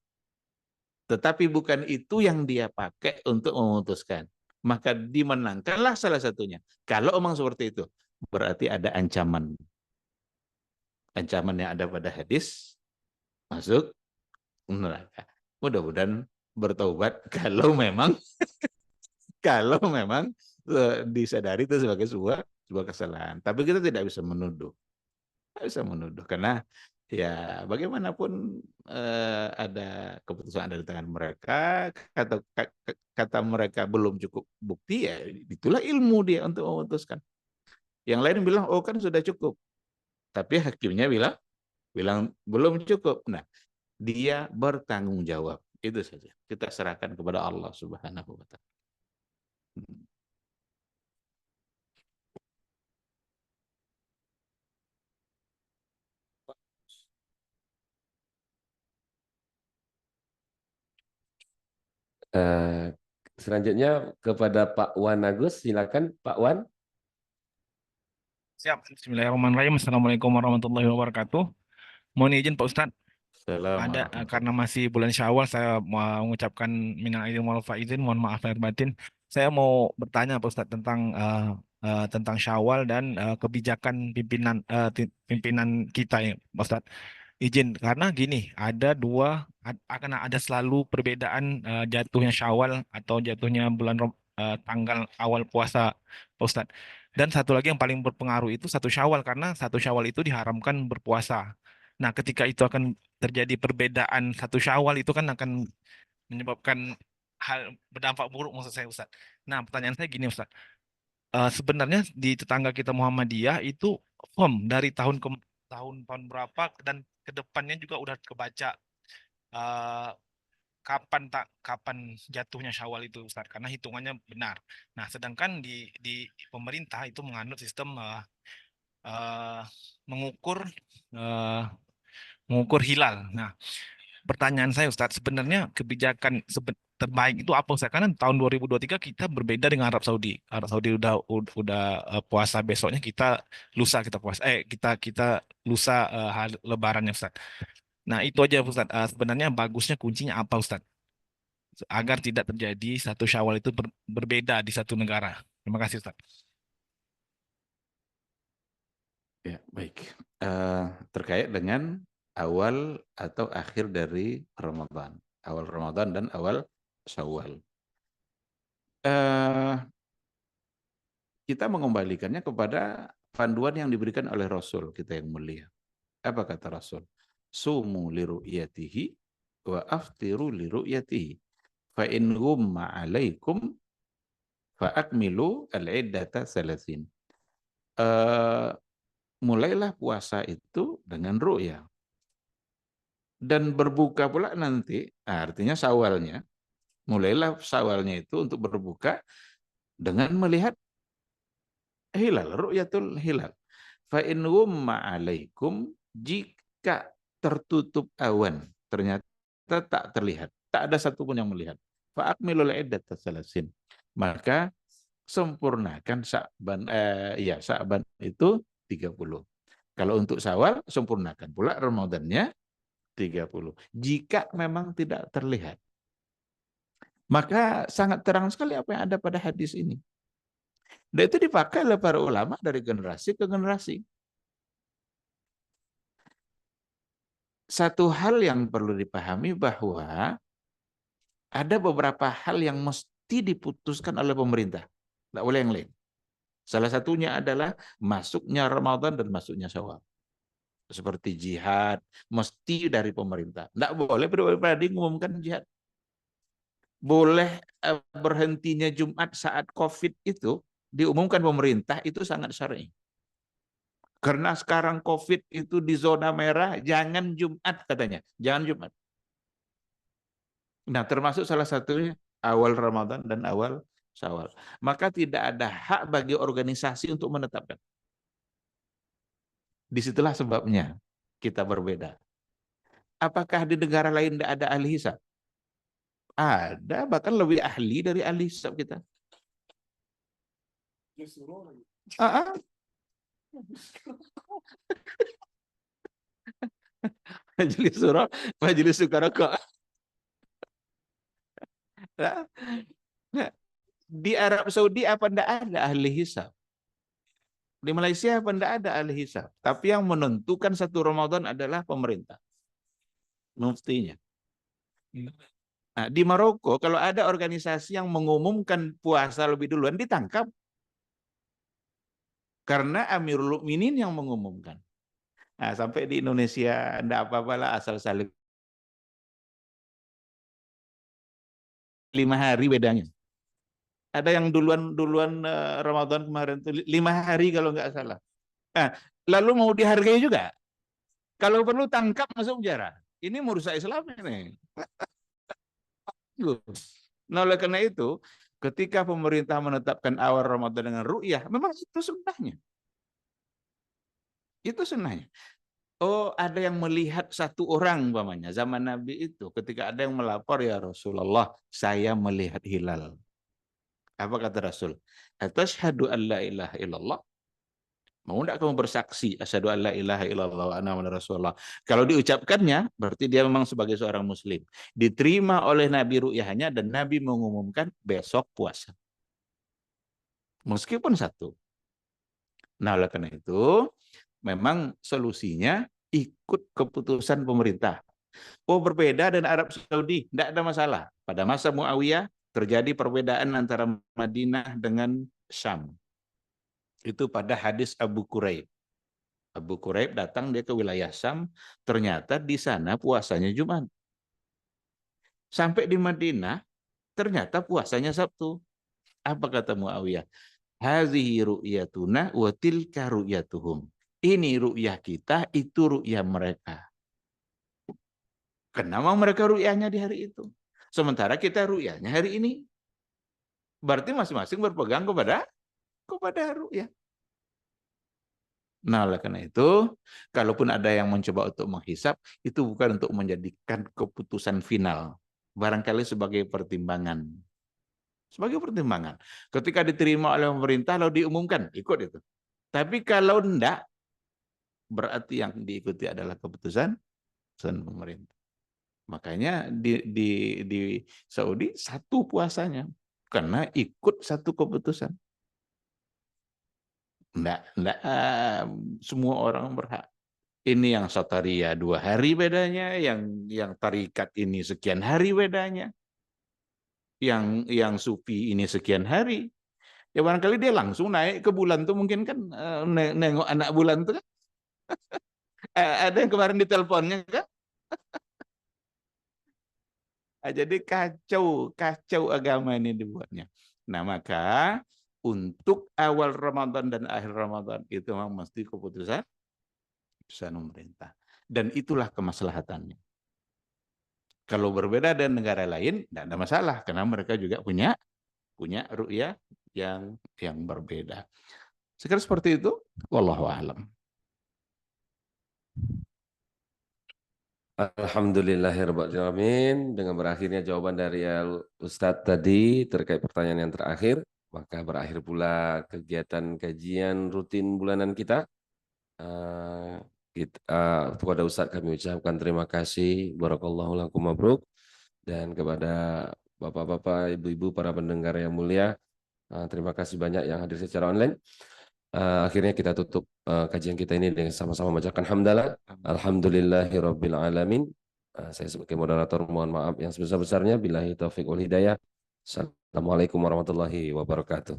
tetapi bukan itu yang dia pakai untuk memutuskan, maka dimenangkanlah salah satunya. Kalau memang seperti itu, berarti ada ancaman. Ancaman yang ada pada hadis, masuk neraka. Mudah-mudahan bertaubat kalau memang disadari itu sebagai sebuah kesalahan. Tapi kita tidak bisa menuduh. Tidak bisa menuduh karena ya bagaimanapun ada keputusan ada di tangan mereka, kata mereka belum cukup bukti, ya itulah ilmu dia untuk memutuskan. Yang lain bilang oh kan sudah cukup. Tapi hakimnya bilang belum cukup. Nah, dia bertanggung jawab. Itu saja. Kita serahkan kepada Allah Subhanahu wa taala. Eh, Selanjutnya kepada Pak Wan Agus, silakan Pak Wan. Siap. Bismillahirrahmanirrahim. Assalamualaikum warahmatullahi wabarakatuh. Mohon izin Pak Ustadz, karena masih bulan Syawal, saya mau mengucapkan minal aidin wal faizin, mohon maaf lahir batin. Saya mau bertanya Pak Ustadz tentang Syawal dan kebijakan pimpinan kita ya Pak Ustadz. Izin karena gini, akan ada selalu perbedaan jatuhnya Syawal atau jatuhnya tanggal awal puasa Pak Ustadz. Dan satu lagi yang paling berpengaruh itu 1 Syawal, karena 1 Syawal itu diharamkan berpuasa. Nah, ketika itu akan terjadi perbedaan 1 Syawal, itu kan akan menyebabkan hal berdampak buruk maksud saya Ustaz. Nah, pertanyaan saya gini Ustaz. Sebenarnya di tetangga kita Muhammadiyah itu firm dari tahun berapa dan kedepannya juga udah kebaca eh, kapan jatuhnya Syawal itu Ustaz, karena hitungannya benar. Nah, sedangkan di pemerintah itu menganut sistem eh, mengukur eh, mengukur hilal. Nah, pertanyaan saya Ustaz, sebenarnya kebijakan terbaik itu apa Ustaz? Karena tahun 2023 kita berbeda dengan Arab Saudi. Arab Saudi udah puasa besoknya, kita lusa kita puasa. Kita lusa lebarannya Ustaz. Nah, itu aja Ustaz. Sebenarnya bagusnya kuncinya apa Ustaz? Agar tidak terjadi 1 Syawal itu berbeda di satu negara. Terima kasih Ustaz. Ya, baik. Terkait dengan awal atau akhir dari Ramadan. Awal Ramadan dan awal Syawal. Kita mengembalikannya kepada panduan yang diberikan oleh Rasul kita yang mulia. Apa kata Rasul? Sumu li ru'yatihi wa aftiru li ru'yatihi. Fa in ghumma 'alaikum fa akmilu al-iddata salasin. Mulailah puasa itu dengan ru'ya. Dan berbuka pula nanti, artinya Syawalnya, mulailah Syawalnya itu untuk berbuka dengan melihat hilal, ru'yatul hilal. Fa in ghumma alaikum, jika tertutup awan, ternyata tak terlihat, tak ada satupun yang melihat. Fa akmilul iddata salasin. Maka sempurnakan Sya'ban, Sya'ban itu 30. Kalau untuk Syawal, sempurnakan pula Ramadannya 30. Jika memang tidak terlihat. Maka sangat terang sekali apa yang ada pada hadis ini. Dan itu dipakai oleh para ulama dari generasi ke generasi. Satu hal yang perlu dipahami bahwa ada beberapa hal yang mesti diputuskan oleh pemerintah. Tidak boleh yang lain. Salah satunya adalah masuknya Ramadan dan masuknya Syawal. Seperti jihad, mesti dari pemerintah. Tidak boleh pribadi mengumumkan jihad. Boleh berhentinya Jumat saat COVID itu diumumkan pemerintah, itu sangat syar'i. Karena sekarang COVID itu di zona merah, jangan Jumat katanya. Jangan Jumat. Nah, termasuk salah satunya awal Ramadan dan awal Syawal. Maka tidak ada hak bagi organisasi untuk menetapkan. Disitulah sebabnya kita berbeda. Apakah di negara lain tidak ada ahli hisab? Ada, bahkan lebih ahli dari ahli hisab kita. Majelis surah, majelis suka rokok. Di Arab Saudi apa enggak ada ahli hisab? Di Malaysia apa enggak ada ahli hisab? Tapi yang menentukan satu Ramadan adalah pemerintah. Muftinya. Nah, di Maroko kalau ada organisasi yang mengumumkan puasa lebih duluan ditangkap. Karena Amirul Mukminin yang mengumumkan. Nah, sampai di Indonesia enggak apa-apalah asal salib 5 hari bedanya. Ada yang duluan Ramadan kemarin itu 5 hari kalau nggak salah. Nah, lalu mau dihargai juga. Kalau perlu tangkap masuk penjara. Ini merusak Islam ini. Nah, oleh karena itu, ketika pemerintah menetapkan awal Ramadan dengan ru'yah, memang itu sunnahnya. Itu sunnahnya. Oh, ada yang melihat satu orang umpamanya zaman Nabi itu, ketika ada yang melapor, ya Rasulullah, saya melihat hilal. Apa kata Rasul? Atashhadu an la ilaha illallah. Mau enggak kamu bersaksi asyhadu an la ilaha illallah wa anna muhammadar rasulullah? Kalau diucapkannya berarti dia memang sebagai seorang muslim. Diterima oleh Nabi ru'yahnya dan Nabi mengumumkan besok puasa. Meskipun satu. Nah, oleh karena itu memang solusinya ikut keputusan pemerintah. Oh, berbeda dengan Arab Saudi, tidak ada masalah. Pada masa Muawiyah terjadi perbedaan antara Madinah dengan Syam. Itu pada hadis Abu Quraib. Abu Quraib datang dia ke wilayah Syam, ternyata di sana puasanya Jumat. Sampai di Madinah, ternyata puasanya Sabtu. Apa kata Muawiyah? Hazihi ru'yatuna wa tilka ru'yatuhum. Ini ru'yah kita, itu ru'yah mereka. Kenapa mereka ru'yahnya di hari itu? Sementara kita ru'yahnya hari ini. Berarti masing-masing berpegang kepada ru'yah. Nah, oleh karena itu, kalaupun ada yang mencoba untuk menghisap, itu bukan untuk menjadikan keputusan final. Barangkali sebagai pertimbangan. Sebagai pertimbangan. Ketika diterima oleh pemerintah, lalu diumumkan, ikut itu. Tapi kalau enggak, berarti yang diikuti adalah keputusan pemerintah. Makanya di Saudi satu puasanya. Karena ikut satu keputusan. Enggak, semua orang berhak. Ini yang Sataria 2 hari bedanya, yang tarikat ini sekian hari bedanya, yang Sufi ini sekian hari. Ya barangkali dia langsung naik ke bulan tuh mungkin kan nengok anak bulan tuh kan. Ada yang kemarin diteleponnya kan. Jadi kacau agama ini dibuatnya. Nah, maka untuk awal Ramadan dan akhir Ramadan itu memang mesti keputusan pemerintah. Dan itulah kemaslahatannya. Kalau berbeda dengan negara lain, tidak ada masalah karena mereka juga punya ru'yah yang berbeda. Sekarang seperti itu, wallahu a'lam. Alhamdulillahirrahmanirrahim. Dengan berakhirnya jawaban dari Ustadz tadi terkait pertanyaan yang terakhir, maka berakhir pula kegiatan kajian rutin bulanan kita. Kepada Ustadz kami ucapkan terima kasih, barakallahu lakum mabruk, dan kepada bapak-bapak, ibu-ibu, para pendengar yang mulia, terima kasih banyak yang hadir secara online. Akhirnya kita tutup kajian kita ini dengan sama-sama membacakan hamdalah. Alhamdulillahirabbil alamin. Saya sebagai moderator mohon maaf yang sebesar-besarnya. Billahi taufiq wal hidayah. Assalamualaikum warahmatullahi wabarakatuh.